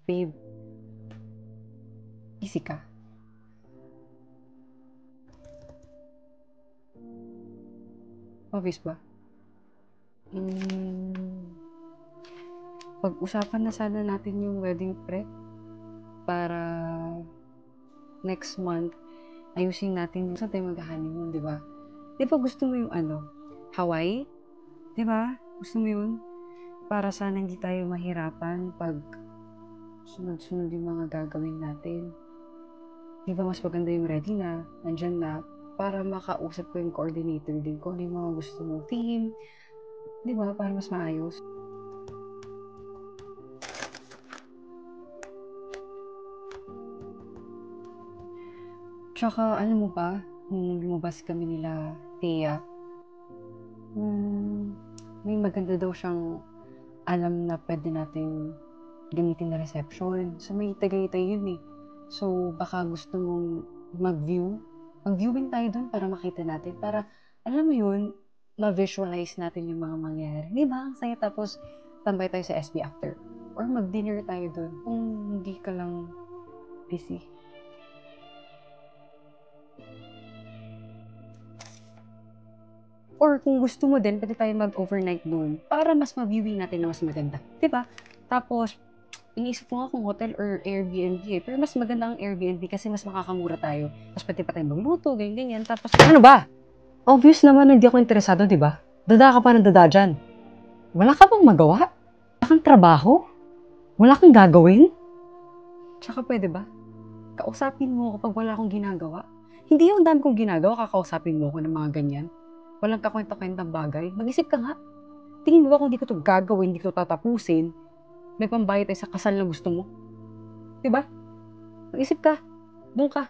Babe, busy ka? Office ba? Hmm, pag-usapan na sana natin yung wedding prep para next month ayusin natin saan tayo mag-honeymoon, di ba? Di ba gusto mo yung Hawaii? Di ba? Gusto mo yun? Para sana hindi tayo mahirapan pag sunod-sunod yung mga gagawin natin. Di ba mas maganda yung ready na, nandyan na, para makausap ko yung coordinator din ko ano yung mga gusto mong theme. Di ba? Para mas maayos. Tsaka, alam mo ba, nung lumabas kami nila, Thea, hmm, may maganda daw siyang alam na pwede natin gamitin na reception. So, may Tagaytay yun eh. So, baka gusto mong mag-view. Mag-viewing tayo dun para makita natin. Para, alam mo yun, ma-visualize natin yung mga mangyayari. Di ba? Ang saya. Tapos, tambay tayo sa SB after. Or mag-dinner tayo dun. Kung hindi ka lang busy. Or kung gusto mo din, pwede tayo mag-overnight doon para mas ma-viewing natin na mas maganda. Diba? Tapos, iniisip ko nga kung hotel or Airbnb eh. Pero mas maganda ang Airbnb kasi mas makakamura tayo. Tapos pwede pa tayong magluto, ganyan-ganyan. Tapos, ano ba? Obvious naman na hindi ako interesado, di ba? Dada ka pa ng dada dyan. Wala ka bang magawa? Wala kang trabaho? Wala kang gagawin? Tsaka pwede ba? Kausapin mo ako pag wala akong ginagawa. Hindi yung dami kong ginagawa, kakausapin mo ako ng mga ganyan. Walang kakwenta-kwentang bagay. Mag-isip ka nga. Tingin mo ba kung di ko to gagawin, di ko to tatapusin, may pambayad tayo sa kasal na gusto mo? Diba? Mag-isip ka. Doon ka.